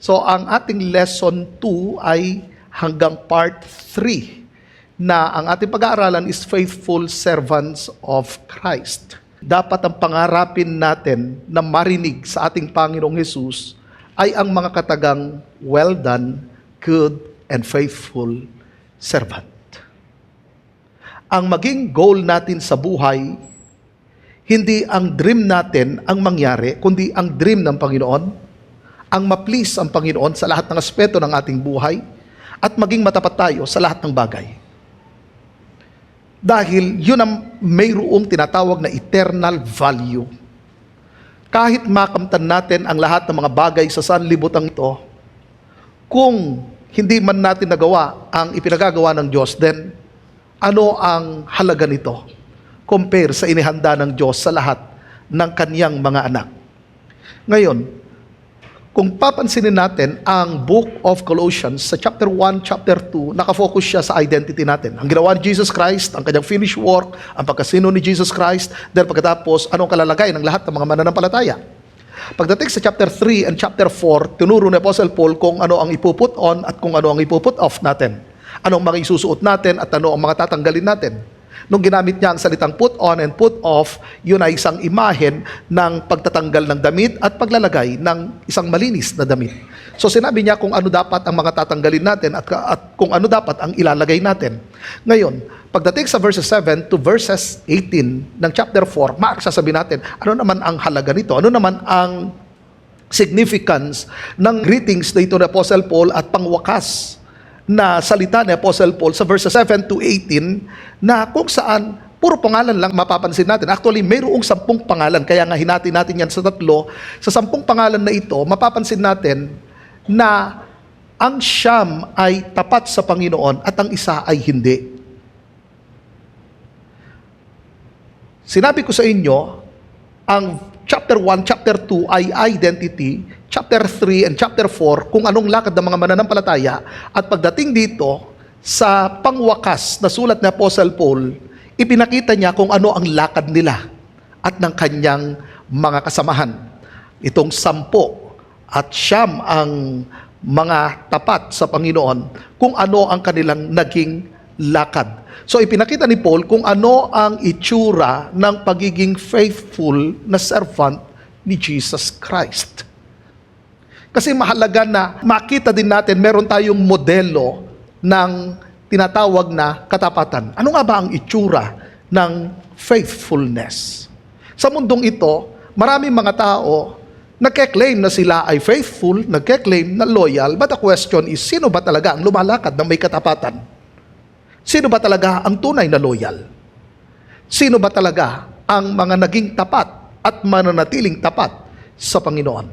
So ang ating lesson 2 ay hanggang part 3 na ang ating pag-aaralan is faithful servants of Christ. Dapat ang pangarapin natin na marinig sa ating Panginoong Hesus ay ang mga katagang, "Well done, good and faithful servant." Ang maging goal natin sa buhay, hindi ang dream natin ang mangyari, kundi ang dream ng Panginoon, ang ma-please ang Panginoon sa lahat ng aspeto ng ating buhay at maging matapat tayo sa lahat ng bagay. Dahil yun ang mayroong tinatawag na eternal value. Kahit makamtan natin ang lahat ng mga bagay sa sanlibutan ito, kung hindi man natin nagawa ang ipinagagawa ng Diyos, then ano ang halaga nito compare sa inihanda ng Diyos sa lahat ng kaniyang mga anak? Ngayon, kung papansinin natin ang Book of Colossians sa chapter 1, chapter 2, nakafocus siya sa identity natin. Ang ginawa ni Jesus Christ, ang kanyang finished work, ang pagkasino ni Jesus Christ, then pagkatapos, anong kalalagay ng lahat ng mga mananampalataya. Pagdating sa chapter 3 and chapter 4, tinuro ni Apostle Paul kung ano ang ipuput on at kung ano ang ipuput off natin. Anong mga isusuot natin at ano ang mga tatanggalin natin. Nung ginamit niya ang salitang put on and put off, yun ay isang imahen ng pagtatanggal ng damit at paglalagay ng isang malinis na damit. So sinabi niya kung ano dapat ang mga tatanggalin natin at kung ano dapat ang ilalagay natin. Ngayon, pagdating sa verses 7 to verses 18 ng chapter 4, sasabihin natin, ano naman ang halaga nito? Ano naman ang significance ng greetings na ito ni Apostle Paul at pangwakas na salita ni Apostle Paul sa verses 7 to 18 na kung saan puro pangalan lang mapapansin natin. Actually, mayroong 10 pangalan, kaya nga hinati natin yan sa 3. Sa 10 pangalan na ito, mapapansin natin na ang siyam ay tapat sa Panginoon at ang isa ay hindi. Sinabi ko sa inyo, ang chapter 1, chapter 2 ay identity, chapter 3 and chapter 4 kung anong lakad ng mga mananampalataya, at pagdating dito sa pangwakas na sulat ni Apostle Paul, ipinakita niya kung ano ang lakad nila at ng kanyang mga kasamahan. Itong 10 at 9 ang mga tapat sa Panginoon kung ano ang kanilang naging lakad. So ipinakita ni Paul kung ano ang itsura ng pagiging faithful na servant ni Jesus Christ. Kasi mahalaga na makita din natin meron tayong modelo ng tinatawag na katapatan. Ano nga ba ang itsura ng faithfulness? Sa mundong ito, maraming mga tao nagke-claim na sila ay faithful, nagke-claim na loyal, but the question is, sino ba talaga ang lumalakad na may katapatan? Sino ba talaga ang tunay na loyal? Sino ba talaga ang mga naging tapat at mananatiling tapat sa Panginoon?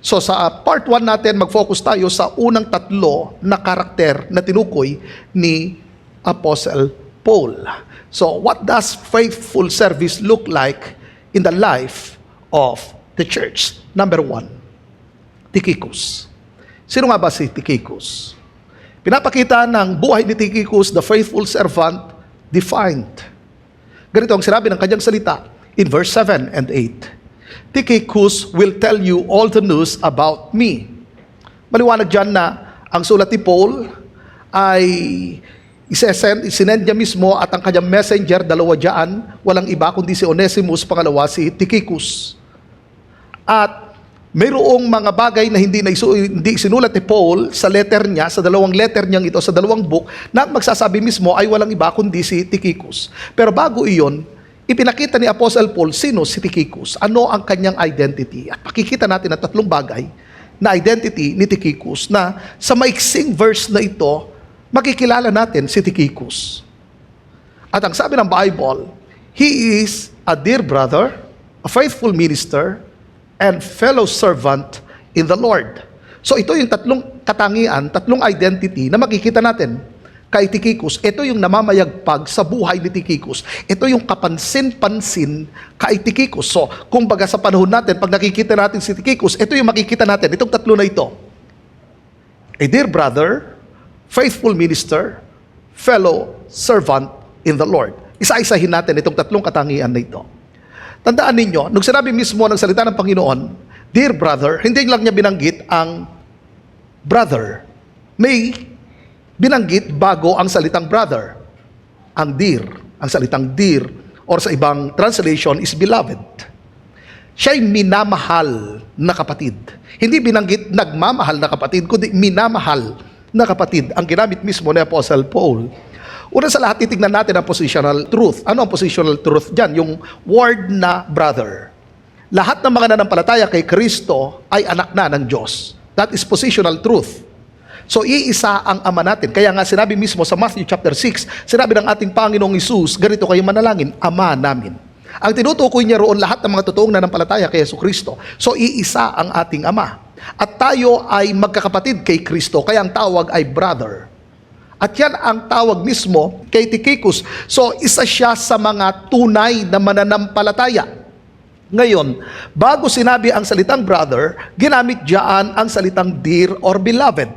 So sa part 1 natin, mag-focus tayo sa unang 3 na karakter na tinukoy ni Apostle Paul. So what does faithful service look like in the life of the church? Number 1, Tychicus. Sino nga ba si Tychicus? Pinapakita ng buhay ni Tychicus, the faithful servant, defined. Ganito ang sinabi ng kanyang salita in verse 7 and 8. Tychicus will tell you all the news about me. Maliwanag dyan na ang sulat ni Paul ay isinend niya mismo at ang kanyang messenger, 2 dyan, walang iba kundi si Onesimus, pangalawa si Tychicus. At mayroong mga bagay na hindi sinulat ni Paul sa letter niya, sa 2 letter niyang ito, sa 2 book, na magsasabi mismo ay walang iba kundi si Tychicus. Pero bago iyon, ipinakita ni Apostle Paul sino si Tychicus, ano ang kanyang identity. At pakikita natin ang 3 bagay na identity ni Tychicus na sa maiksing verse na ito, makikilala natin si Tychicus. At ang sabi ng Bible, he is a dear brother, a faithful minister, and fellow servant in the Lord. So ito yung 3 katangian, 3 identity na makikita natin kay Tychicus. Ito yung namamayagpag sa buhay ni Tychicus. Ito yung kapansin-pansin kay Tychicus. So kung baga sa panahon natin, pag nakikita natin si Tychicus, ito yung makikita natin, itong 3 na ito. A dear brother, faithful minister, fellow servant in the Lord. Isa-isahin natin itong 3 katangian na ito. Tandaan ninyo, nung sinabi mismo ng salita ng Panginoon, dear brother, hindi lang niya binanggit ang brother. May binanggit bago ang salitang brother, ang dear. Ang salitang dear, or sa ibang translation, is beloved. Siya'y minamahal na kapatid. Hindi binanggit nagmamahal na kapatid, kundi minamahal na kapatid ang ginamit mismo ni Apostle Paul. Una sa lahat, titignan natin ang positional truth. Ano ang positional truth dyan? Yung word na brother. Lahat ng mga nanampalataya kay Kristo ay anak na ng Diyos. That is positional truth. So, iisa ang Ama natin. Kaya nga sinabi mismo sa Matthew chapter 6, sinabi ng ating Panginoong Hesus, ganito kayo manalangin, Ama namin. Ang tinutukoy niya roon lahat ng mga totoong nanampalataya kay Jesucristo. So, iisa ang ating Ama. At tayo ay magkakapatid kay Kristo, kaya ang tawag ay brother. At yan ang tawag mismo kay Tychicus. So, isa siya sa mga tunay na mananampalataya. Ngayon, bago sinabi ang salitang brother, ginamit diyan ang salitang dear or beloved.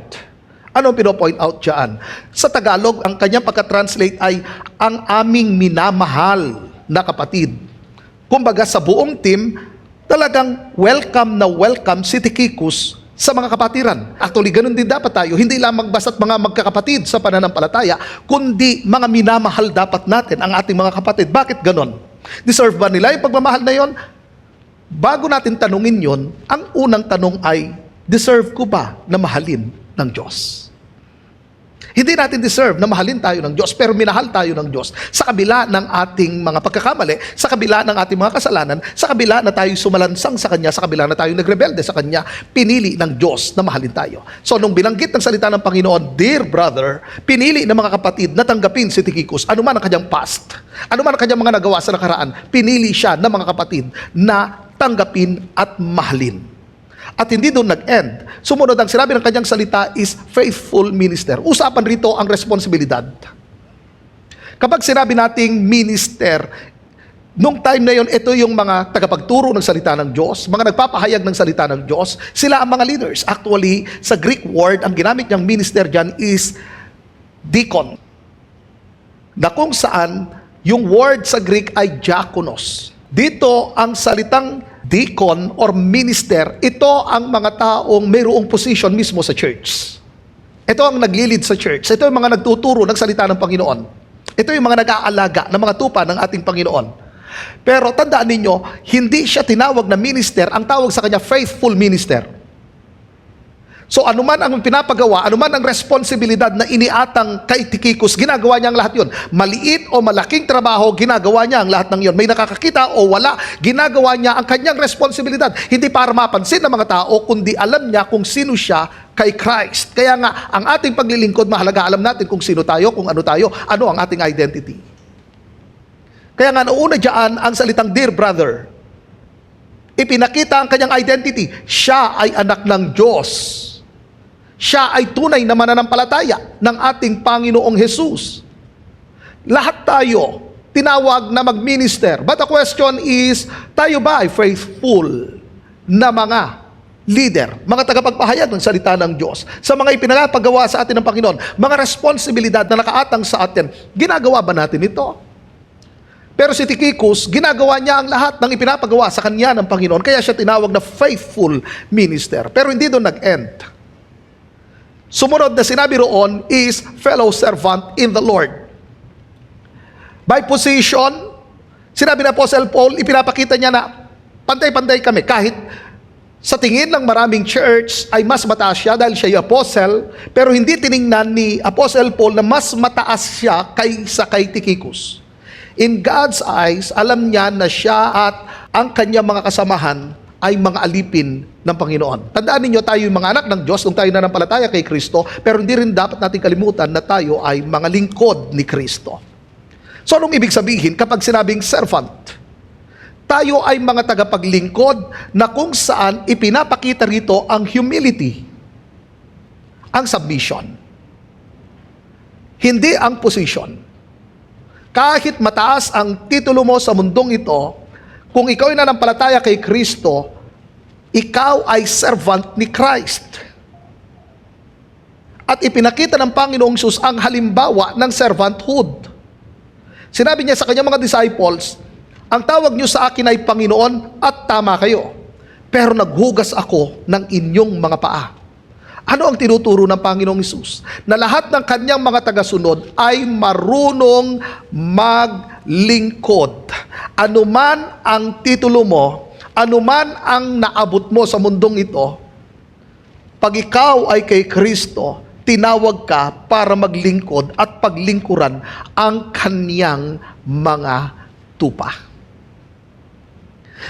Ano ang pino-point out diyan? Sa Tagalog, ang kanyang pagka-translate ay ang aming minamahal na kapatid. Kumbaga sa buong team, talagang welcome na welcome si Tychicus sa mga kapatiran. Actually, ganun din dapat tayo. Hindi lamang basta't mga magkakapatid sa pananampalataya, kundi mga minamahal dapat natin ang ating mga kapatid. Bakit ganun? Deserve ba nila yung pagmamahal na yon? Bago natin tanungin yon, ang unang tanong ay, deserve ko ba na mahalin ng Diyos? Hindi natin deserve na mahalin tayo ng Diyos, pero minahal tayo ng Diyos sa kabila ng ating mga pagkakamali, sa kabila ng ating mga kasalanan, sa kabila na tayo sumalansang sa Kanya, sa kabila na tayo nagrebelde sa Kanya, pinili ng Diyos na mahalin tayo. So, nung binanggit ng salita ng Panginoon, dear brother, pinili ng mga kapatid na tanggapin si Tychicus, anuman ang kanyang past, anuman ang kanyang mga nagawa sa nakaraan, pinili siya ng mga kapatid na tanggapin at mahalin. At hindi doon nag-end. Sumunod ang sinabi ng kanyang salita is faithful minister. Usapan rito ang responsibilidad. Kapag sinabi nating minister, nung time na yon, ito yung mga tagapagturo ng salita ng Diyos, mga nagpapahayag ng salita ng Diyos, sila ang mga leaders. Actually, sa Greek word, ang ginamit niyang minister dyan is deacon. Na kung saan, yung word sa Greek ay diakonos. Dito, ang salitang deacon or minister, ito ang mga taong mayroong position mismo sa church. Ito ang naglilid sa church. Ito yung mga nagtuturo ng salita ng Panginoon. Ito yung mga nag-aalaga ng mga tupa ng ating Panginoon. Pero tandaan ninyo, hindi siya tinawag na minister, ang tawag sa kanya faithful minister. So anuman ang pinapagawa, anuman ang responsibilidad na iniatang kay Tychicus, ginagawa niya ang lahat yun. Maliit o malaking trabaho, ginagawa niya ang lahat ng yun. May nakakakita o wala, ginagawa niya ang kanyang responsibilidad. Hindi para mapansin ng mga tao, kundi alam niya kung sino siya kay Christ. Kaya nga, ang ating paglilingkod, mahalaga alam natin kung sino tayo, kung ano tayo, ano ang ating identity. Kaya nga, nauna dyan ang salitang dear brother. Ipinakita ang kanyang identity. Siya ay anak ng Diyos. Siya ay tunay na mananampalataya ng ating Panginoong Hesus. Lahat tayo tinawag na mag-minister. But the question is, tayo ba ay faithful na mga leader, mga tagapagpahayag ng salita ng Diyos, sa mga ipinapagawa sa atin ng Panginoon, mga responsibilidad na nakaatang sa atin, ginagawa ba natin ito? Pero si Tychicus, ginagawa niya ang lahat ng ipinapagawa sa kanya ng Panginoon, kaya siya tinawag na faithful minister. Pero hindi doon nag-end. Sumunod na sinabi roon is fellow servant in the Lord. By position, sinabi na Apostle Paul, ipinapakita niya na pantay-pantay kami. Kahit sa tingin ng maraming church ay mas mataas siya dahil siya yung apostle, pero hindi tiningnan ni Apostle Paul na mas mataas siya kaysa kay Tychicus. In God's eyes, alam niya na siya at ang kanyang mga kasamahan ay mga alipin ng Panginoon. Tandaan ninyo, tayo yung mga anak ng Diyos nung tayo nanampalataya kay Kristo, pero hindi rin dapat natin kalimutan na tayo ay mga lingkod ni Kristo. So, anong ibig sabihin kapag sinabing servant? Tayo ay mga tagapaglingkod na kung saan ipinapakita rito ang humility, ang submission. Hindi ang position. Kahit mataas ang titulo mo sa mundong ito, kung ikaw ay nanampalataya kay Kristo, ikaw ay servant ni Christ. At ipinakita ng Panginoong Hesus ang halimbawa ng servanthood. Sinabi niya sa kanyang mga disciples, ang tawag niyo sa akin ay Panginoon at tama kayo. Pero naghugas ako ng inyong mga paa. Ano ang tinuturo ng Panginoong Hesus? Na lahat ng kanyang mga tagasunod ay marunong maglingkod. Anuman ang titulo mo, anuman ang naabot mo sa mundong ito, pag ikaw ay kay Kristo, tinawag ka para maglingkod at paglingkuran ang kanyang mga tupa.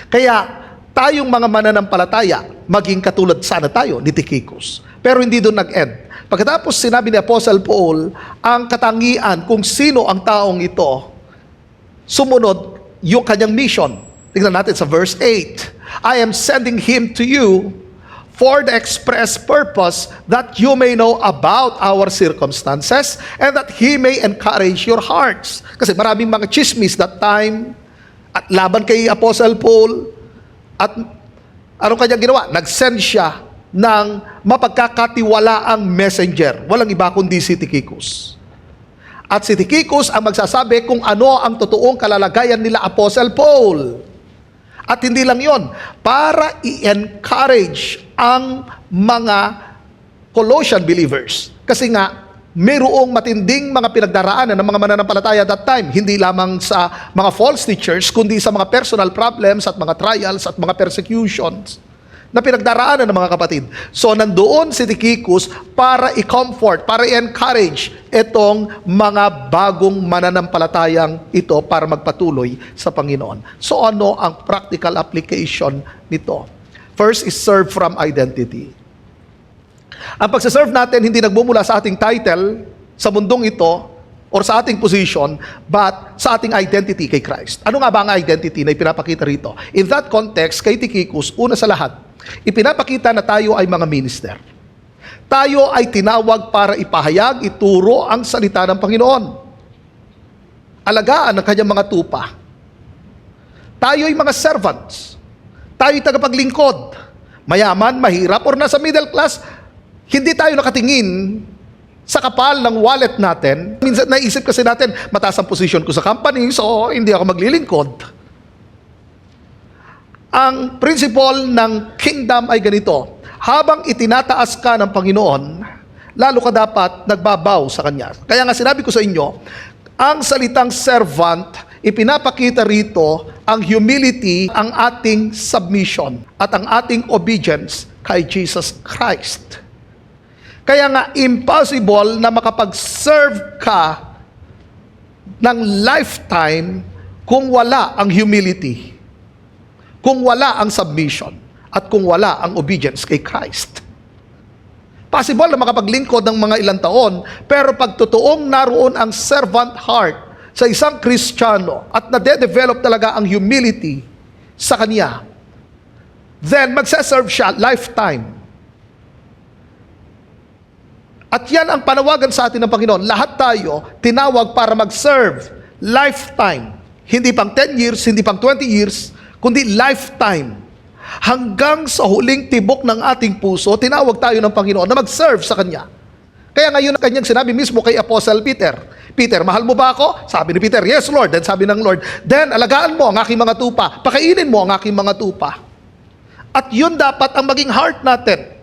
Kaya tayong mga mananampalataya, maging katulad sana tayo ni Tychicus. Pero hindi doon nag-end. Pagkatapos sinabi ni Apostle Paul, ang katangian kung sino ang taong ito, sumunod yung kanyang mission. Tingnan natin sa verse 8. I am sending him to you for the express purpose that you may know about our circumstances and that he may encourage your hearts. Kasi maraming mga chismis that time at laban kay Apostle Paul. At anong kanyang ginawa? Nag-send siya ng mapagkakatiwalaang messenger. Walang iba kundi si Tychicus. At si Tychicus ang magsasabi kung ano ang totoong kalalagayan nila Apostle Paul. At hindi lang yon, para i-encourage ang mga Colossian believers. Kasi nga, mayroong matinding mga pinagdaraanan ng mga mananampalataya that time. Hindi lamang sa mga false teachers, kundi sa mga personal problems at mga trials at mga persecutions na pinagdaraanan ng mga kapatid. So, nandoon si Tychicus para i-comfort, para i-encourage itong mga bagong mananampalatayang ito para magpatuloy sa Panginoon. So, ano ang practical application nito? First is serve from identity. Ang pagsaserve natin hindi nagmumula sa ating title sa mundong ito or sa ating position, but sa ating identity kay Christ. Ano nga ba ang identity na ipinapakita rito? In that context, kay Tychicus, una sa lahat, ipinapakita na tayo ay mga minister. Tayo ay tinawag para ipahayag, ituro ang salita ng Panginoon. Alagaan ang kanyang mga tupa. Tayo ay mga servants. Tayo ay tagapaglingkod. Mayaman, mahirap, or nasa middle class, hindi tayo nakatingin sa kapal ng wallet natin. Minsan naisip kasi natin, mataas ang position ko sa company, so hindi ako maglilingkod. Ang principle ng kingdom ay ganito. Habang itinataas ka ng Panginoon, lalo ka dapat nagbabaw sa Kanya. Kaya nga sinabi ko sa inyo, ang salitang servant, ipinapakita rito ang humility, ang ating submission, at ang ating obedience kay Jesus Christ. Kaya nga, impossible na makapag-serve ka ng lifetime kung wala ang humility, kung wala ang submission, at kung wala ang obedience kay Christ. Possible na makapaglingkod ng mga ilang taon, pero pag totoong naroon ang servant heart sa isang Kristiyano at nade-develop talaga ang humility sa kanya, then magsaserve siya lifetime. At yan ang panawagan sa atin ng Panginoon. Lahat tayo tinawag para mag-serve lifetime. Hindi pang 10 years, hindi pang 20 years, kundi lifetime. Hanggang sa huling tibok ng ating puso, tinawag tayo ng Panginoon na mag-serve sa Kanya. Kaya ngayon ang kanyang sinabi mismo kay Apostle Peter, Peter, mahal mo ba ako? Sabi ni Peter, yes Lord. Then sabi ng Lord, then alagaan mo ang aking mga tupa. Pakainin mo ang aking mga tupa. At yun dapat ang maging heart natin.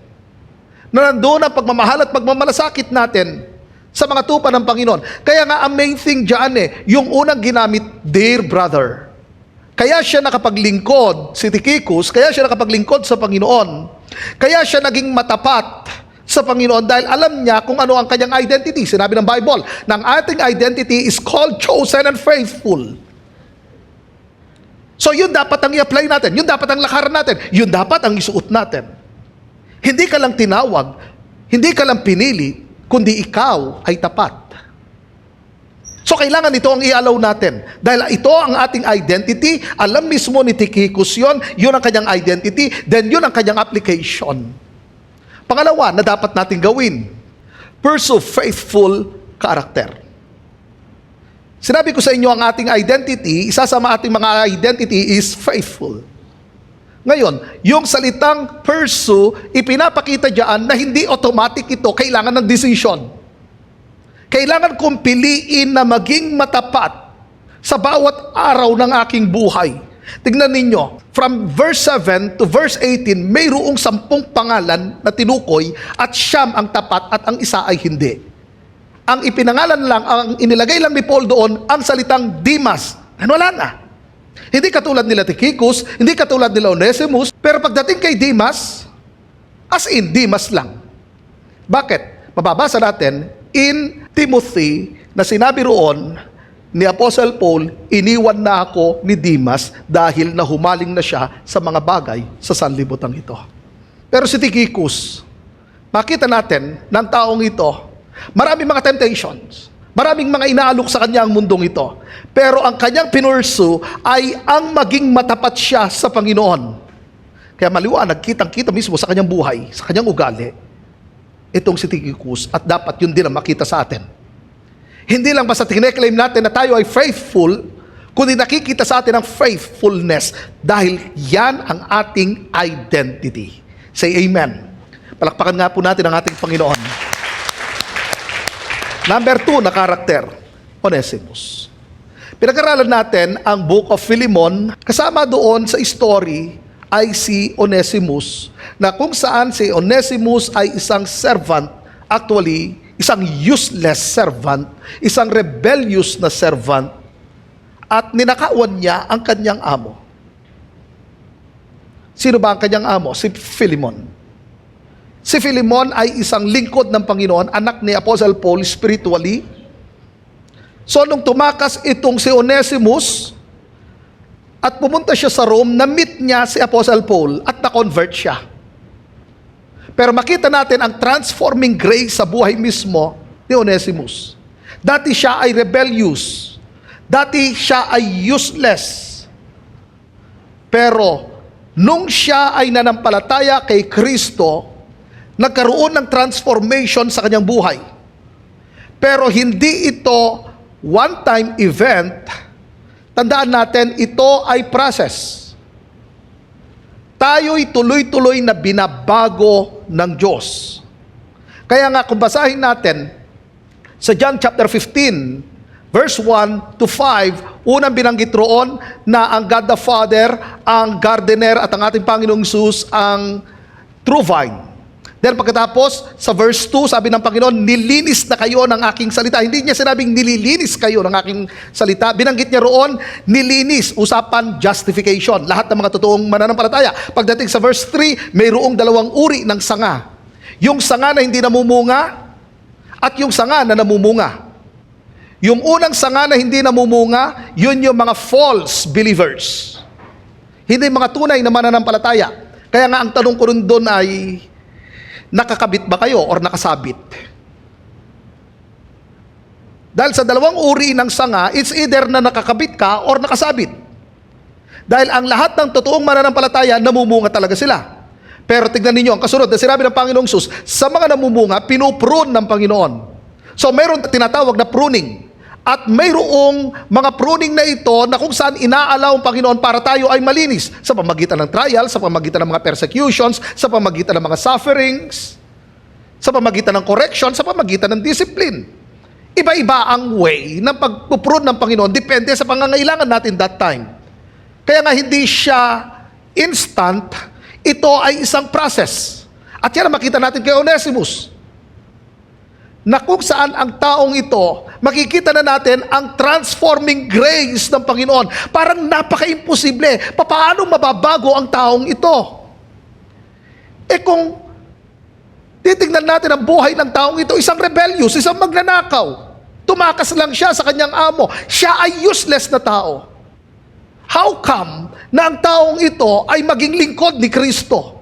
Na nandoon ang pagmamahal at pagmamalasakit natin sa mga tupa ng Panginoon. Kaya nga ang main thing dyan yung unang ginamit, dear brother. Kaya siya nakapaglingkod, si Tychicus, kaya siya nakapaglingkod sa Panginoon. Kaya siya naging matapat sa Panginoon dahil alam niya kung ano ang kanyang identity. Sinabi ng Bible, na ang ating identity is called chosen and faithful. So yun dapat ang i-apply natin, yun dapat ang lakaran natin, yun dapat ang isuot natin. Hindi ka lang tinawag, hindi ka lang pinili, kundi ikaw ay tapat. So kailangan ito ang i-allow natin. Dahil ito ang ating identity, alam mismo ni Tychicus yun ang kanyang identity, then yun ang kanyang application. Pangalawa na dapat natin gawin, pursue faithful character. Sinabi ko sa inyo ang ating identity, isa sa ating mga identity is faithful. Ngayon, yung salitang pursue, ipinapakita diyan na hindi automatic ito, kailangan ng decision. Kailangan kong piliin na maging matapat sa bawat araw ng aking buhay. Tignan ninyo, from verse 7 to verse 18, mayroong 10 pangalan na tinukoy at siyam ang tapat at ang isa ay hindi. Ang ipinangalan lang, ang inilagay lang ni Paul doon, ang salitang Demas. Wala na. Hindi katulad nila Tychicus, hindi katulad nila Onesimus, pero pagdating kay Demas, as in Demas lang. Bakit? Mababasa natin in Timothy na sinabi roon ni Apostle Paul, iniwan na ako ni Demas dahil nahumaling na siya sa mga bagay sa sanlibutan ito. Pero si Tychicus, makita natin ng taong ito, maraming mga temptations, maraming mga inaalok sa kanya ang mundong ito. Pero ang kanyang pinursu ay ang maging matapat siya sa Panginoon. Kaya maliwanag, kitang-kita mismo sa kanyang buhay, sa kanyang ugali, itong si Tychicus, at dapat yun din ang makita sa atin. Hindi lang basta tine-claim natin na tayo ay faithful, kundi nakikita sa atin ang faithfulness dahil yan ang ating identity. Say amen. Palakpakan nga po natin ang ating Panginoon. Number 2 na karakter, Onesimus. Pinag-aralan natin ang Book of Philemon. Kasama doon sa story ay si Onesimus, na kung saan si Onesimus ay isang servant, actually, isang useless servant, isang rebellious na servant, at ninakawan niya ang kanyang amo. Sino ba ang kanyang amo? Si Philemon. Si Philemon ay isang lingkod ng Panginoon, anak ni Apostle Paul spiritually. So nung tumakas itong si Onesimus at pumunta siya sa Rome, na-meet niya si Apostle Paul at na-convert siya. Pero makita natin ang transforming grace sa buhay mismo ni Onesimus. Dati siya ay rebellious. Dati siya ay useless. Pero nung siya ay nanampalataya kay Kristo, nagkaroon ng transformation sa kanyang buhay. Pero hindi ito one-time event. Tandaan natin, ito ay process. Tayo'y tuloy-tuloy na binabago ng Diyos. Kaya nga, kung basahin natin sa John chapter 15, verse 1 to 5, unang binanggit roon na ang God the Father, ang gardener, at ang ating Panginoong Jesus ang true vine. Then pagkatapos, sa verse 2, sabi ng Panginoon, nilinis na kayo ng aking salita. Hindi niya sinabing nililinis kayo ng aking salita. Binanggit niya roon, nilinis, usapan justification. Lahat ng mga totoong mananampalataya. Pagdating sa verse 3, mayroong 2 uri ng sanga. Yung sanga na hindi namumunga, at yung sanga na namumunga. Yung unang sanga na hindi namumunga, yun yung mga false believers. Hindi mga tunay na mananampalataya. Kaya nga ang tanong ko rin doon ay, nakakabit ba kayo or nakasabit? Dahil sa 2 uri ng sanga, it's either na nakakabit ka or nakasabit. Dahil ang lahat ng totoong mananampalataya, namumunga talaga sila. Pero tignan ninyo, ang kasunod na sinabi ng Panginoong Sus, sa mga namumunga, pinuprune ng Panginoon. So mayroon tinatawag na pruning. At mayroong mga pruning na ito na kung saan inaalaw ang Panginoon para tayo ay malinis sa pamagitan ng trial, sa pamagitan ng mga persecutions, sa pamagitan ng mga sufferings, sa pamagitan ng correction, sa pamagitan ng discipline. Iba-iba ang way ng pagpuprune ng Panginoon, depende sa pangangailangan natin that time. Kaya nga hindi siya instant, ito ay isang process. At yan ang makita natin kay Onesimus, na kung saan ang taong ito, makikita na natin ang transforming grace ng Panginoon. Parang napaka-imposible. Paano mababago ang taong ito? Kung titignan natin ang buhay ng taong ito, isang rebellious, isang magnanakaw. Tumakas lang siya sa kanyang amo. Siya ay useless na tao. How come na ang taong ito ay maging lingkod ni Kristo?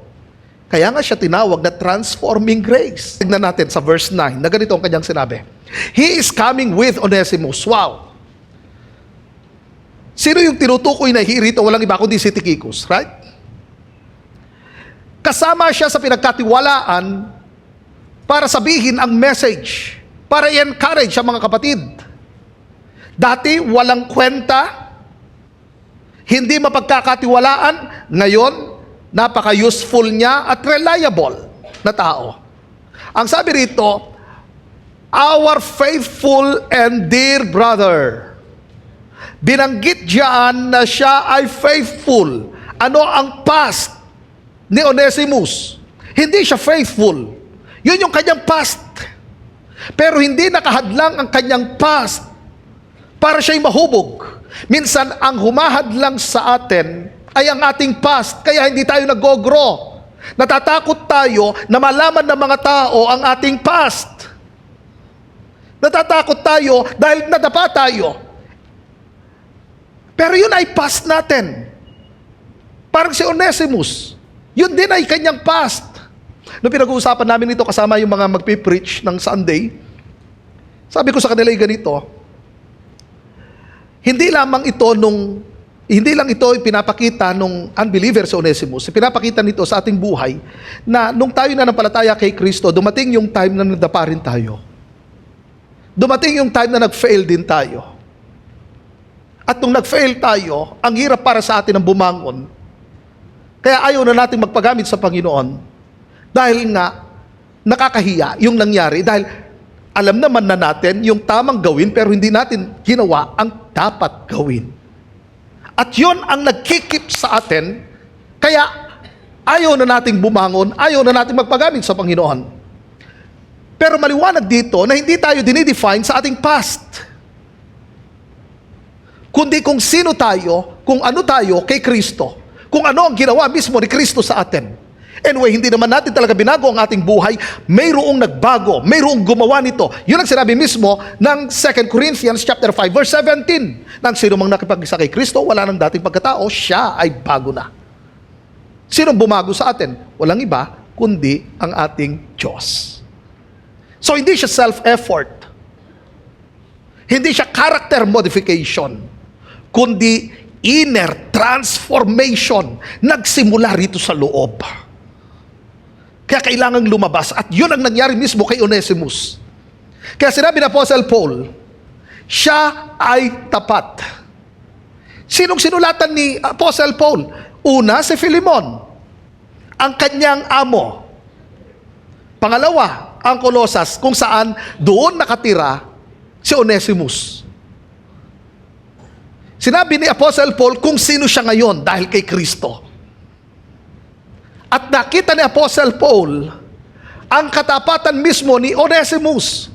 Kaya nga siya tinawag na transforming grace. Tignan natin sa verse 9, na ganito ang kanyang sinabi. He is coming with Onesimus. Wow! Sino yung tinutukoy na he rito? Walang iba kundi si Tychicus, right? Kasama siya sa pinagkatiwalaan para sabihin ang message, para i-encourage ang mga kapatid. Dati, walang kwenta, hindi mapagkakatiwalaan, ngayon, napaka-useful niya at reliable na tao. Ang sabi rito, our faithful and dear brother. Binanggit diyan na siya ay faithful. Ano ang past ni Onesimus? Hindi siya faithful. Yun yung kanyang past. Pero hindi nakahadlang ang kanyang past para siya'y mahubog. Minsan, ang humahadlang sa atin ay ang ating past, kaya hindi tayo nag-go-grow. Natatakot tayo na malaman ng mga tao ang ating past. Natatakot tayo dahil nadapa tayo. Pero yun ay past natin. Parang si Onesimus, yun din ay kanyang past. Nung pinag-uusapan namin ito kasama yung mga magpipreach ng Sunday, sabi ko sa kanila yung ganito, hindi lang ito pinapakita nung unbeliever sa Onesimus, pinapakita nito sa ating buhay na nung tayo na nampalataya kay Kristo, dumating yung time na nadapa rin tayo. Dumating yung time na nag-fail din tayo. At nung nag-fail tayo, ang hirap para sa atin ang bumangon. Kaya ayaw na natin magpagamit sa Panginoon dahil nga nakakahiya yung nangyari dahil alam naman na natin yung tamang gawin pero hindi natin ginawa ang dapat gawin. At yun ang nagkikip sa atin kaya ayaw na nating bumangon, ayaw na nating magpagamit sa Panginoon. Pero maliwanag dito na hindi tayo dinidefine sa ating past. Kundi kung sino tayo, kung ano tayo kay Kristo. Kung ano ang ginawa mismo ni Kristo sa atin. Anyway, hindi naman natin talaga binago ang ating buhay. Mayroong nagbago, mayroong gumawa nito. Yun ang sinabi mismo ng 2 Corinthians chapter 5 verse 17. Nang sino mang nakipag-isa kay Kristo, wala nang dating pagkatao, siya ay bago na. Sinong bumago sa atin? Walang iba, kundi ang ating Diyos. So hindi siya self-effort. Hindi siya character modification. Kundi inner transformation. Nagsimula rito sa loob. Kaya kailangang lumabas. At yun ang nangyari mismo kay Onesimus. Kaya sinabi ng Apostle Paul, siya ay tapat. Sinong sinulatan ni Apostle Paul? Una, si Philemon, ang kanyang amo. Pangalawa, ang Colosas, kung saan doon nakatira si Onesimus. Sinabi ni Apostle Paul kung sino siya ngayon dahil kay Kristo. At nakita ni Apostle Paul ang katapatan mismo ni Onesimus.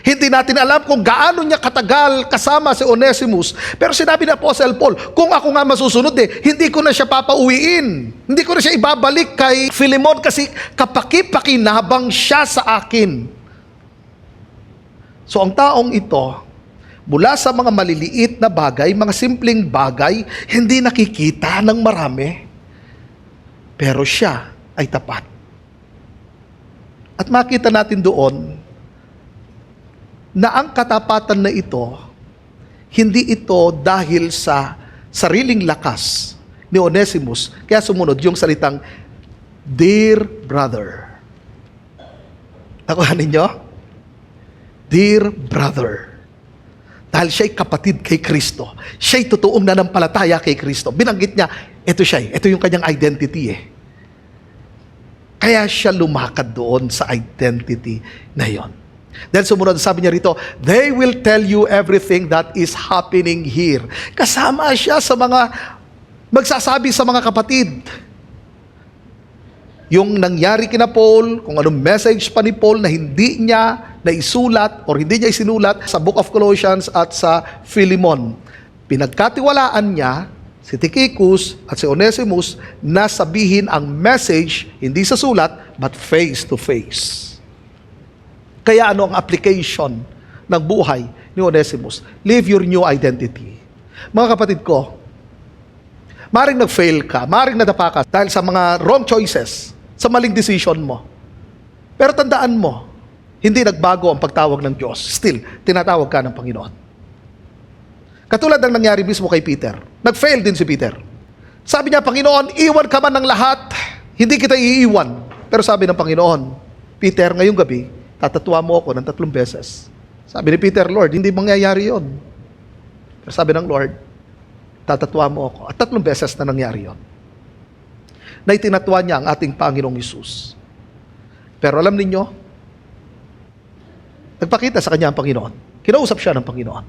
Hindi natin alam kung gaano niya katagal kasama si Onesimus. Pero sinabi ni Apostle Paul, kung ako nga masusunod hindi ko na siya papauwiin. Hindi ko na siya ibabalik kay Philemon kasi kapaki-pakinabang siya sa akin. So ang taong ito, mula sa mga maliliit na bagay, mga simpleng bagay, hindi nakikita ng marami. Pero siya ay tapat. At makita natin doon na ang katapatan na ito, hindi ito dahil sa sariling lakas ni Onesimus. Kaya sumunod yung salitang, Dear brother. Nakuha ninyo? Dear brother. Dahil siya'y kapatid kay Kristo. Siya'y totoong nanampalataya kay Kristo. Binanggit niya, ito siya, ito yung kanyang identity Kaya siya lumakad doon sa identity na yon. Dahil sumunod, sabi niya rito, they will tell you everything that is happening here. Kasama siya sa mga magsasabi sa mga kapatid. Yung nangyari kina Paul, kung anong message pa ni Paul na hindi niya naisulat or hindi niya isinulat sa Book of Colossians at sa Philemon. Pinagkatiwalaan niya si Tychicus at si Onesimus na sabihin ang message hindi sa sulat but face to face. Kaya ano ang application ng buhay ni Onesimus? Live your new identity. Mga kapatid ko, maring nag-fail ka, maring nadapa ka dahil sa mga wrong choices, sa maling decision mo. Pero tandaan mo, hindi nagbago ang pagtawag ng Diyos. Still, tinatawag ka ng Panginoon. Katulad ng nangyari mismo kay Peter. Nag-fail din si Peter. Sabi niya, Panginoon, iwan ka man ng lahat, hindi kita iiwan. Pero sabi ng Panginoon, Peter, ngayong gabi, tatatwa mo ako ng 3 beses. Sabi ni Peter, Lord, hindi mangyayari yon. Pero sabi ng Lord, tatatwa mo ako. At 3 beses na nangyari yon. Na itinatwa niya ang ating Panginoong Hesus. Pero alam ninyo, nagpakita sa kanya ang Panginoon. Kinausap siya ng Panginoon.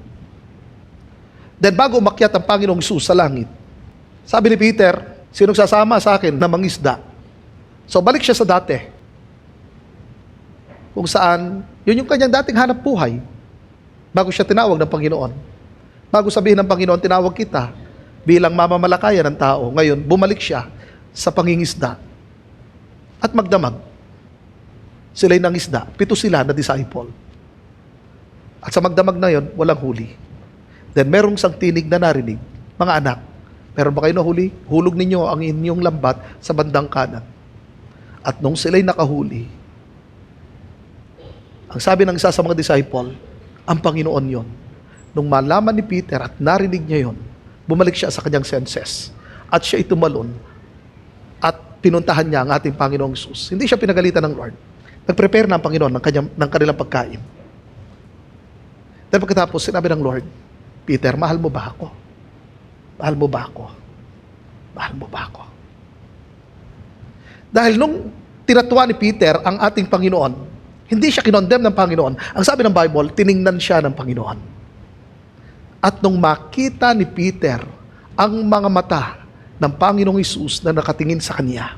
Then bago umakyat ang Panginoong Hesus sa langit, sabi ni Peter, sinong sasama sa akin na mangisda? So balik siya sa dati. Kung saan, yun yung kanyang dating hanap buhay. Bago siya tinawag ng Panginoon. Bago sabihin ng Panginoon, tinawag kita bilang mamamalakayan ng tao. Ngayon, bumalik siya sa pangingisda. At magdamag. Sila'y nangisda. 7 sila na disciple. At sa magdamag na yon, walang huli. Then merong isang tinig na narinig, mga anak, meron ba kayo nahuli? Hulog ninyo ang inyong lambat sa bandang kanan. At nung sila'y nakahuli, ang sabi ng isa sa mga disciple, ang Panginoon yon. Nung malaman ni Peter at narinig niya yon, bumalik siya sa kanyang senses. At siya tumalon at pinuntahan niya ang ating Panginoong Hesus. Hindi siya pinagalitan ng Lord. Nag-prepare na ang Panginoon ng kanilang pagkain. Dahil pagkatapos, sinabi ng Lord, Peter, mahal mo ba ako? Mahal mo ba ako? Mahal mo ba ako? Dahil nung tinatuwa ni Peter ang ating Panginoon, hindi siya kinondemn ng Panginoon. Ang sabi ng Bible, tiningnan siya ng Panginoon. At nung makita ni Peter ang mga mata ng Panginoong Hesus na nakatingin sa kanya,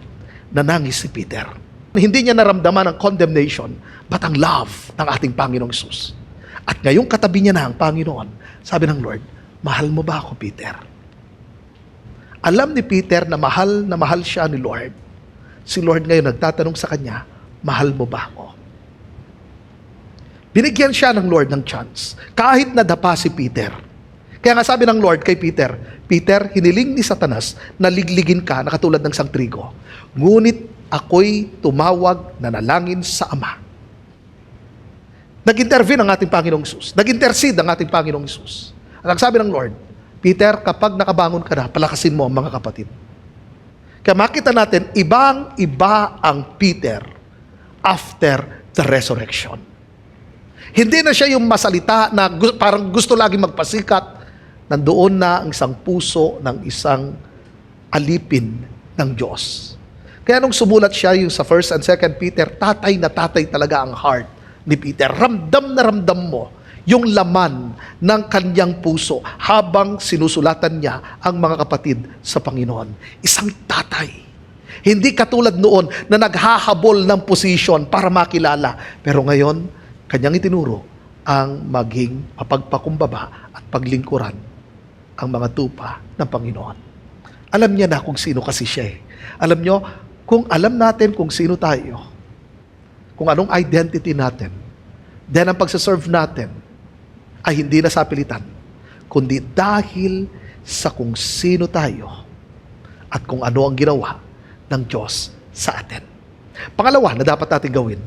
nanangis si Peter. Hindi niya naramdaman ang condemnation, but ang love ng ating Panginoong Hesus. At ngayong katabi niya na ang Panginoon, sabi ng Lord, mahal mo ba ako, Peter? Alam ni Peter na mahal siya ni Lord. Si Lord ngayon nagtatanong sa kanya, mahal mo ba ako? Binigyan siya ng Lord ng chance, kahit nadapa si Peter. Kaya nga sabi ng Lord kay Peter, Peter, hiniling ni Satanas na ligligin ka na katulad ng isang trigo. Ngunit ako'y tumawag na nalangin sa Ama. Nag-intervene ang ating Panginoong Hesus. Nag-intercede ang ating Panginoong Hesus. At ang sabi ng Lord, Peter, kapag nakabangon ka na, palakasin mo ang mga kapatid. Kaya makita natin, ibang-iba ang Peter after the resurrection. Hindi na siya yung masalita na parang gusto lagi magpasikat. Nandoon na ang isang puso ng isang alipin ng Diyos. Kaya nung sumulat siya yung sa 1 and 2 Peter, tatay na tatay talaga ang heart ni Peter. Ramdam na ramdam mo yung laman ng kanyang puso habang sinusulatan niya ang mga kapatid sa Panginoon. Isang tatay. Hindi katulad noon na naghahabol ng posisyon para makilala. Pero ngayon, kanyang itinuro ang maging mapagpakumbaba at paglingkuran ang mga tupa ng Panginoon. Alam niya na kung sino kasi siya eh. Alam niyo, kung alam natin kung sino tayo, kung anong identity natin, then ang pagsaserve natin ay hindi na sa pilitan, kundi dahil sa kung sino tayo at kung ano ang ginawa ng Diyos sa atin. Pangalawa na dapat natin gawin,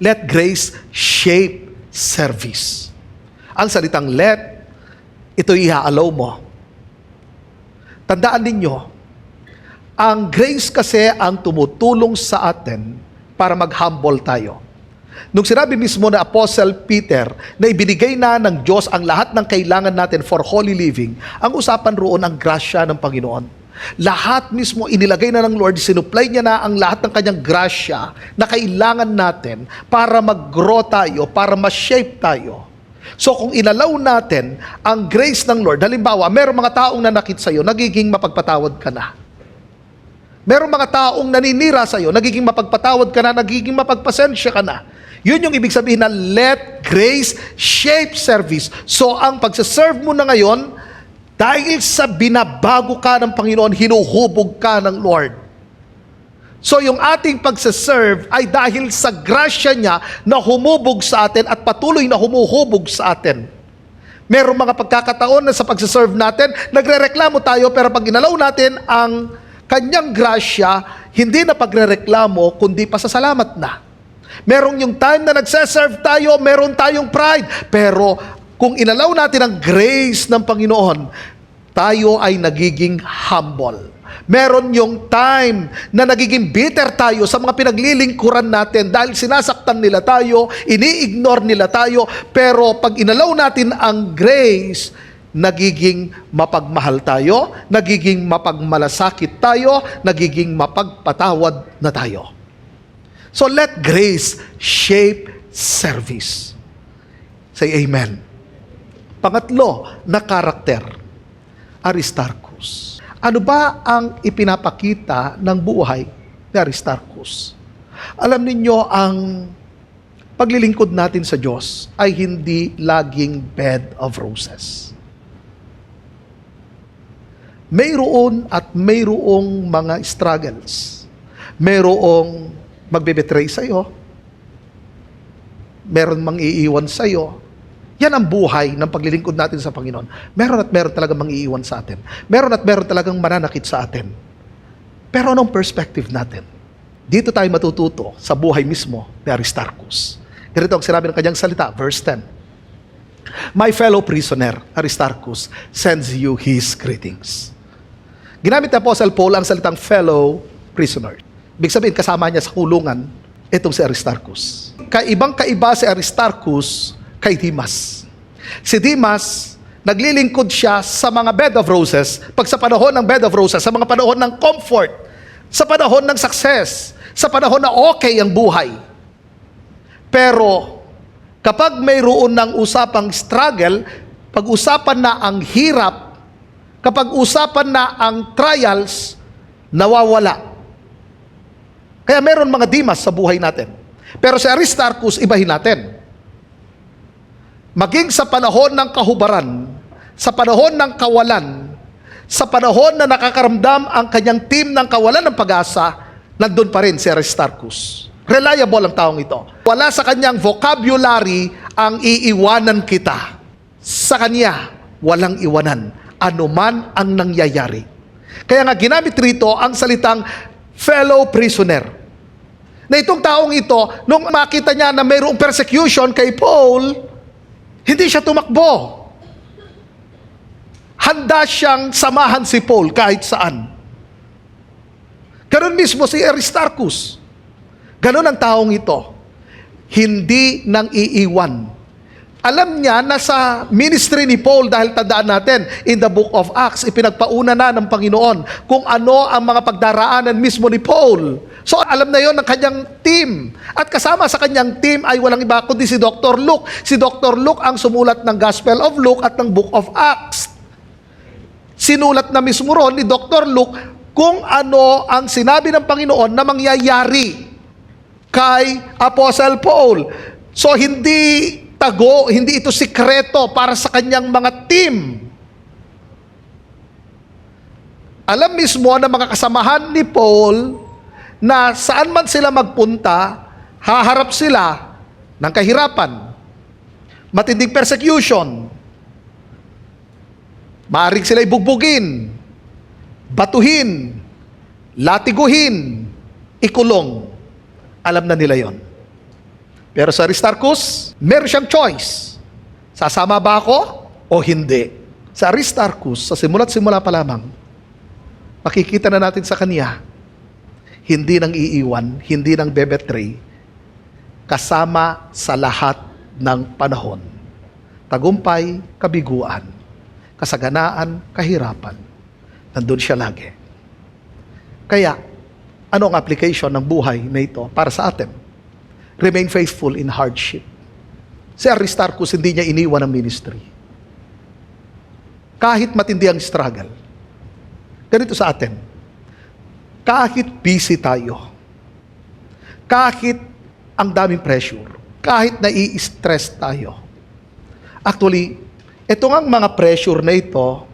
let grace shape service. Ang salitang let, ito i-allow mo. Tandaan ninyo, ang grace kasi ang tumutulong sa atin para mag-humble tayo. Nung sinabi mismo na Apostle Peter na ibinigay na ng Diyos ang lahat ng kailangan natin for holy living, ang usapan roon ang grasya ng Panginoon. Lahat mismo inilagay na ng Lord, sinupply niya na ang lahat ng kanyang grasya na kailangan natin para mag-grow tayo, para ma-shape tayo. So kung inalaw natin ang grace ng Lord, halimbawa, merong mga taong nanakit sa'yo, nagiging mapagpatawad ka na. Merong mga taong naninira sa'yo, nagiging mapagpatawad ka na, nagiging mapagpasensya ka na. Yun yung ibig sabihin na let grace shape service. So ang pagsaserve mo na ngayon, dahil sa binabago ka ng Panginoon, hinuhubog ka ng Lord. So yung ating pagsaserve ay dahil sa grasya niya na humubog sa atin at patuloy na humuhubog sa atin. Merong mga pagkakataon na sa pagsaserve natin, nagrereklamo tayo, pero pag inalaw natin ang kanyang grasya, hindi na pagrereklamo, kundi pasasalamat na. Merong yung time na nagsaserve tayo, meron tayong pride. Pero kung inalaw natin ang grace ng Panginoon, tayo ay nagiging humble. Meron yung time na nagiging bitter tayo sa mga pinaglilingkuran natin dahil sinasaktan nila tayo, ini-ignore nila tayo. Pero pag inalaw natin ang grace, nagiging mapagmahal tayo, nagiging mapagmalasakit tayo, nagiging mapagpatawad na tayo. So let grace shape service. Say amen. Pangatlo na karakter, Aristarchus. Ano ba ang ipinapakita ng buhay ni Aristarchus? Alam ninyo, ang paglilingkod natin sa Diyos ay hindi laging bed of roses. Mayroon at mayroong mga struggles. Mayroong magbebetray sa iyo. Meron mang iiwan sa iyo. Yan ang buhay ng paglilingkod natin sa Panginoon. Meron at meron talagang mangiiwan sa atin. Meron at meron talagang mananakit sa atin. Pero anong perspective natin? Dito tayo matututo sa buhay mismo ni Aristarchus. Ganito ang sinabi ng kanyang salita, verse 10. My fellow prisoner, Aristarchus, sends you his greetings. Ginamit ni Apostle Paul ang salitang fellow prisoner. Ibig sabihin, kasama niya sa kulungan itong si Aristarchus. Kaibang-kaiba si Aristarchus kay Demas. Si Demas, naglilingkod siya sa mga bed of roses, pag sa panahon ng bed of roses, sa mga panahon ng comfort, sa panahon ng success, sa panahon na okay ang buhay. Pero, kapag mayroon ng usapang struggle, pag-usapan na ang hirap, kapag usapan na ang trials, nawawala. Kaya meron mga Demas sa buhay natin. Pero si Aristarchus, ibahin natin. Maging sa panahon ng kahubaran, sa panahon ng kawalan, sa panahon na nakakaramdam ang kanyang team ng kawalan ng pag-asa, nandun pa rin si Aristarchus. Reliable ang taong ito. Wala sa kanyang vocabulary ang iiwanan kita. Sa kanya, walang iwanan. Anuman ang nangyayari. Kaya nga ginamit rito ang salitang fellow prisoner. Na itong taong ito, nung makita niya na mayroong persecution kay Paul, hindi siya tumakbo. Handa siyang samahan si Paul kahit saan. Ganon mismo si Aristarchus. Ganon ang taong ito. Hindi nang iiwan. Alam niya na sa ministry ni Paul, dahil tandaan natin, in the book of Acts, ipinagpauna na ng Panginoon kung ano ang mga pagdaraanan mismo ni Paul. So alam na yon ng kanyang team. At kasama sa kanyang team ay walang iba kundi si Dr. Luke. Si Dr. Luke ang sumulat ng Gospel of Luke at ng book of Acts. Sinulat na mismo ron ni Dr. Luke kung ano ang sinabi ng Panginoon na mangyayari kay Apostle Paul. So hindi tago, hindi ito sikreto para sa kanyang mga team. Alam mismo na mga kasamahan ni Paul na saan man sila magpunta, haharap sila ng kahirapan, matinding persecution, maaring sila ibugbugin, batuhin, latiguhin, ikulong. Alam na nila yon. Pero sa Aristarchus, meron siyang choice. Sasama ba ako o hindi? Sa Aristarchus, sa simula't-simula pa lamang, makikita na natin sa kanya, hindi nang iiwan, hindi nang bebetray, kasama sa lahat ng panahon. Tagumpay, kabiguan, kasaganaan, kahirapan, nandun siya lagi. Kaya, ano ang application ng buhay na ito para sa atin? Remain faithful in hardship. Si Aristarchus, hindi niya iniwan ang ministry. Kahit matindi ang struggle. Ganito sa atin. Kahit busy tayo. Kahit ang daming pressure. Kahit nai-stress tayo. Actually, itong ang mga pressure na ito,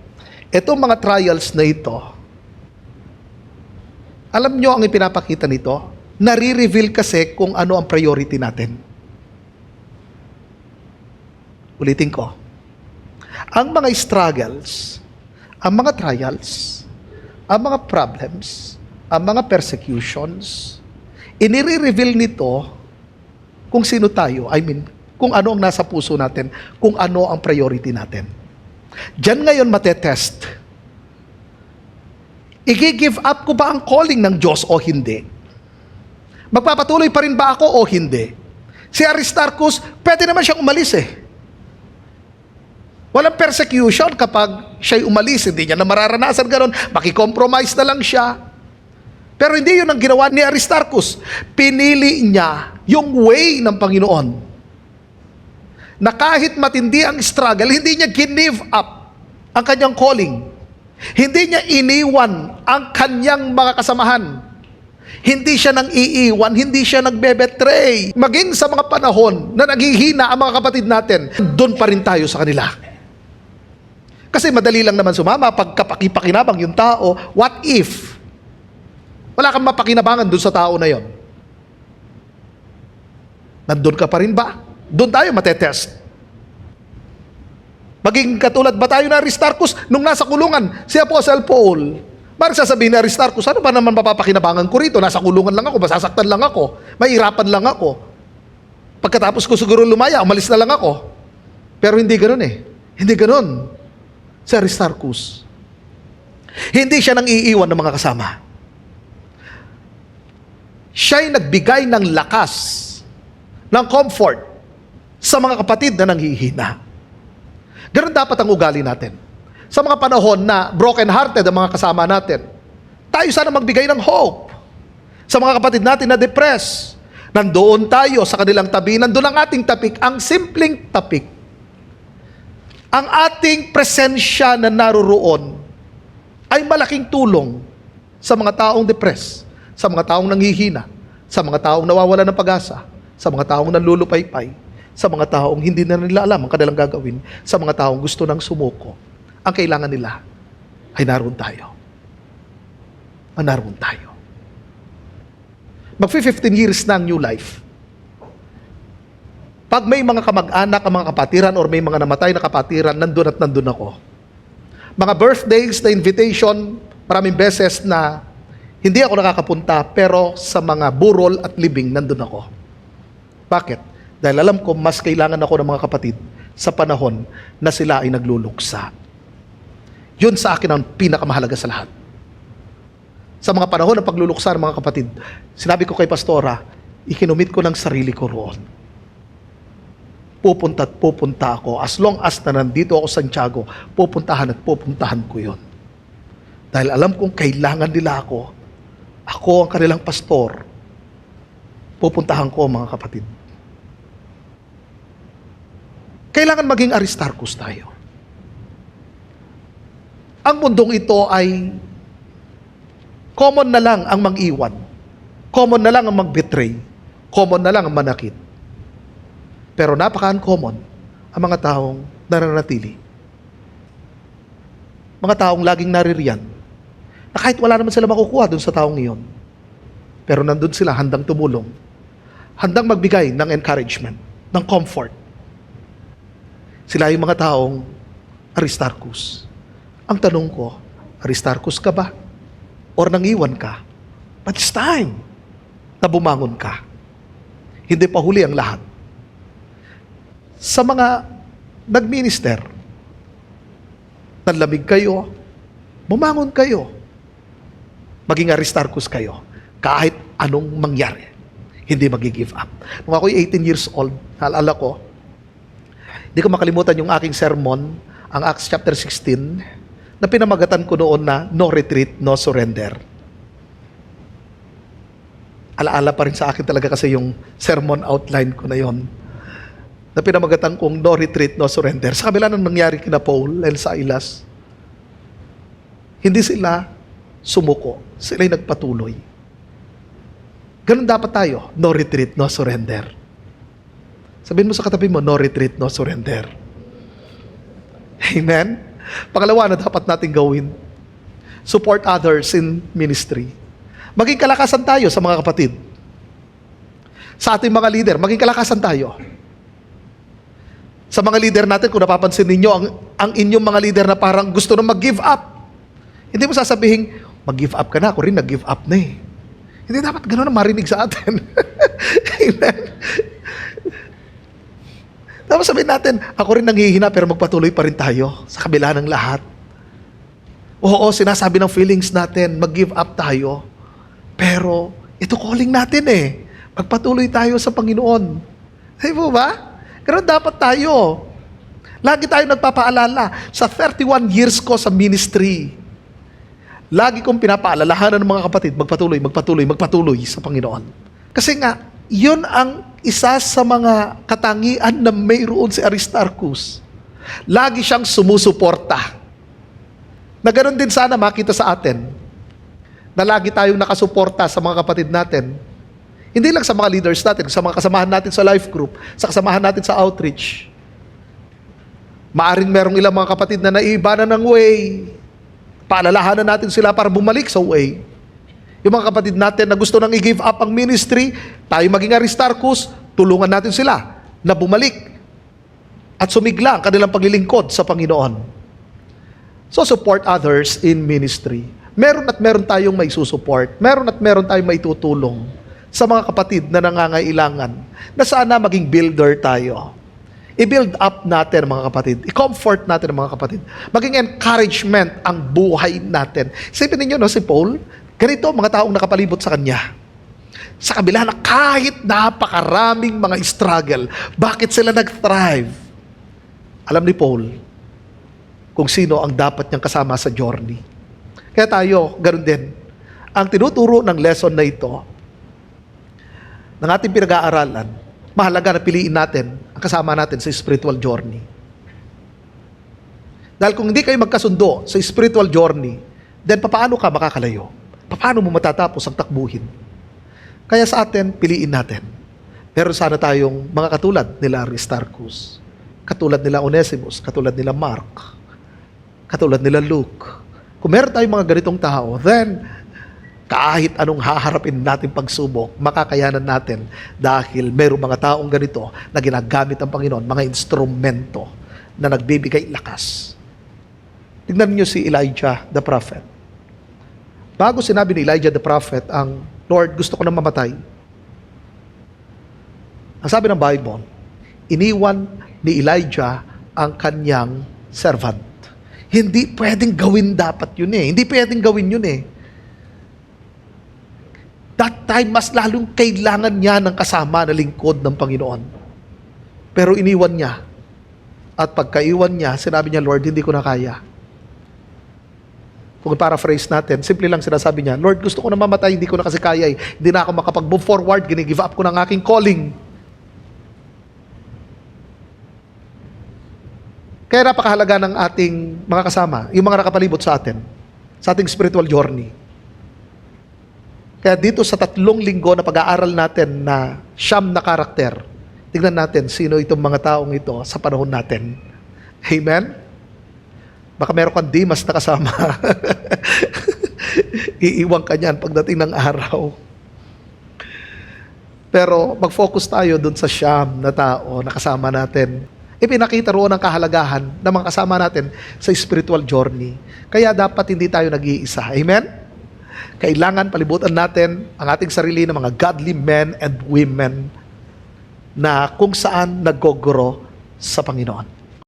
itong mga trials na ito, alam nyo ang ipinapakita nito? Nare-reveal kasi kung ano ang priority natin. Ulitin ko. Ang mga struggles, ang mga trials, ang mga problems, ang mga persecutions, inire-reveal nito kung sino tayo. I mean, kung ano ang nasa puso natin, kung ano ang priority natin. Diyan ngayon matetest. I-give up ko ba ang calling ng Diyos o hindi? Magpapatuloy pa rin ba ako o hindi? Si Aristarchus, pwede naman siyang umalis eh. Walang persecution kapag siya'y umalis. Hindi niya na mararanasan gano'n. Makikompromise na lang siya. Pero hindi yun ang ginawa ni Aristarchus. Pinili niya yung way ng Panginoon. na kahit matindi ang struggle, hindi niya give up ang kanyang calling. Hindi niya iniwan ang kanyang mga kasamahan. Hindi siya nang iiwan, hindi siya nagbebetray. Maging sa mga panahon na naghihina ang mga kapatid natin, doon pa rin tayo sa kanila. Kasi madali lang naman sumama pag kapakipakinabang yung tao. What if? Wala kang mapakinabangan doon sa tao na yon. Nandun ka pa rin ba? Doon tayo matetest. Maging katulad ba tayo na Aristarchus nung nasa kulungan, si Apostle Paul? Parang sasabihin ni Aristarchus, ano ba naman mapapakinabangan ko rito? Nasa kulungan lang ako, masasaktan lang ako, mahirapan lang ako. Pagkatapos ko siguro lumaya, umalis na lang ako. Pero hindi ganoon eh. Hindi ganoon si Aristarchus. Hindi siya nang iiwan ng mga kasama. Siya'y nagbigay ng lakas, ng comfort sa mga kapatid na nanghihina. Ganun dapat ang ugali natin. Sa mga panahon na broken-hearted ang mga kasama natin, tayo sana magbigay ng hope. Sa mga kapatid natin na depressed, nandoon tayo sa kanilang tabi, nandoon ang ating tapik, ang simpleng tapik. Ang ating presensya na naruroon ay malaking tulong sa mga taong depressed, sa mga taong nanghihina, sa mga taong nawawala ng pag-asa, sa mga taong nanlulupaypay, sa mga taong hindi na nila alam ang kanilang gagawin, sa mga taong gusto nang sumuko. Ang kailangan nila ay naroon tayo. Naroon tayo. Mag-15 years na ang new life. Pag may mga kamag-anak, ang mga kapatiran, or may mga namatay na kapatiran, nandun at nandun ako. Mga birthdays na invitation, maraming beses na hindi ako nakakapunta, pero sa mga burol at libing, nandun ako. Bakit? Dahil alam ko, mas kailangan ako ng mga kapatid sa panahon na sila ay nagluluksa. Yun sa akin ang pinakamahalaga sa lahat. Sa mga panahon ng pagluluksa ng mga kapatid, sinabi ko kay Pastora, ikinumit ko ng sarili ko roon. Pupunta at pupunta ako. As long as na nandito ako sa Santiago, pupuntahan at pupuntahan ko yun. Dahil alam kong kailangan nila ako ang kanilang pastor, pupuntahan ko mga kapatid. Kailangan maging Aristarchus tayo. Ang mundong ito ay common na lang ang mag-iwan. Common na lang ang mag-betray. Common na lang ang manakit. Pero napaka-uncommon ang mga taong nananatili. Mga taong laging naririyan. Na kahit wala naman sila makukuha dun sa taong iyon. Pero nandun sila handang tumulong. Handang magbigay ng encouragement, ng comfort. Sila yung mga taong Aristarchus. Ang tanong ko, Aristarchus ka ba? Or nangiwan ka? But it's time na bumangon ka. Hindi pa huli ang lahat. Sa mga nagminister, nanlamig kayo, bumangon kayo. Maging Aristarchus kayo. Kahit anong mangyari, hindi mag-give up. Nung ako'y 18 years old, naalala ko, hindi ko makalimutan yung aking sermon, ang Acts chapter 16, na pinamagatan ko noon na no retreat, no surrender. Alaala pa rin sa akin talaga kasi yung sermon outline ko na yon, na pinamagatan kong no retreat, no surrender. Sa kabila ng nangyari kina Paul and Silas, hindi sila sumuko. Sila'y nagpatuloy. Ganun dapat tayo. No retreat, no surrender. Sabihin mo sa katabi mo, no retreat, no surrender. Amen? Pangalawa na dapat natin gawin, support others in ministry. Maging kalakasan tayo sa mga kapatid. Sa ating mga leader, maging kalakasan tayo. Sa mga leader natin, kung napapansin ninyo, ang inyong mga leader na parang gusto na mag-give up. Hindi mo sasabihin, mag-give up ka na, ako rin nag-give up na eh. Hindi dapat gano'n na marinig sa atin. Amen. Tapos sabihin natin, ako rin nanghihina pero magpatuloy pa rin tayo sa kabila ng lahat. Oo, sinasabi ng feelings natin, mag-give up tayo. Pero ito calling natin eh. Magpatuloy tayo sa Panginoon. Di po ba? Ganun dapat tayo. Lagi tayo nagpapaalala. Sa 31 years ko sa ministry, lagi kong pinapaalalahanan ng mga kapatid, magpatuloy sa Panginoon. Kasi nga, Yun ang isa sa mga katangian na mayroon si Aristarchus. Lagi siyang sumusuporta. Na ganoon din sana makita sa atin, na lagi tayong nakasuporta sa mga kapatid natin. Hindi lang sa mga leaders natin, sa mga kasamahan natin sa life group, sa kasamahan natin sa outreach. Maaring merong ilang mga kapatid na naiba na ng way. Paalalahanan natin sila para bumalik sa way. Yung mga kapatid natin na gusto nang i-give up ang ministry, tayo maging Aristarchus, tulungan natin sila na bumalik at sumigla ang kanilang paglilingkod sa Panginoon. So support others in ministry. Meron at meron tayong may susuport. Meron at meron tayong may tutulong sa mga kapatid na nangangailangan na sana maging builder tayo. I-build up natin mga kapatid. I-comfort natin ang mga kapatid. Maging encouragement ang buhay natin. Isipin ninyo, si Paul, ganito mga taong nakapalibot sa kanya. Sa kabila na kahit napakaraming mga struggle, bakit sila nag-thrive? Alam ni Paul kung sino ang dapat niyang kasama sa journey. Kaya tayo, ganoon din. Ang tinuturo ng lesson na ito, ng ating pinag-aaralan, mahalaga na piliin natin ang kasama natin sa spiritual journey. Dahil kung hindi kayo magkasundo sa spiritual journey, then paano ka makakalayo? Paano mo matatapos ang takbuhin? Kaya sa atin, piliin natin. Meron sana tayong mga katulad nila Aristarchus, katulad nila Onesimus, katulad nila Mark, katulad nila Luke. Kung meron tayong mga ganitong tao, then kahit anong haharapin natin pagsubok, makakayanan natin dahil mayroong mga taong ganito na ginagamit ng Panginoon, mga instrumento na nagbibigay lakas. Tignan niyo si Elijah the prophet. Bago sinabi ni Elijah the prophet ang Lord, gusto ko na mamatay. Ang sabi ng Bible, iniwan ni Elijah ang kanyang servant. Hindi pwedeng gawin dapat yun eh. Hindi pwedeng gawin yun eh. That time, mas lalong kailangan niya ng kasama na lingkod ng Panginoon. Pero iniwan niya. At pagkaiwan niya, sinabi niya, Lord, hindi ko na kaya. Kung paraphrase natin, simple lang sinasabi niya, Lord, gusto ko na mamatay, hindi ko na kasi kaya eh. Hindi na ako makapag-move forward, gini-give up ko ng aking calling. Kaya napakahalaga ng ating mga kasama, yung mga nakapalibot sa atin, sa ating spiritual journey. Kaya dito sa 3 linggo na pag-aaral natin na siyam na karakter, tingnan natin sino itong mga taong ito sa panahon natin. Amen? Baka meron kang Dimas na kasama. Iiwan ka niyan pagdating ng araw. Pero mag-focus tayo dun sa siyam na tao na kasama natin. Ipinakita roon ang kahalagahan ng mga kasama natin sa spiritual journey. Kaya dapat hindi tayo nag-iisa. Amen? Kailangan palibutan natin ang ating sarili ng mga godly men and women na kung saan nag-grow sa Panginoon.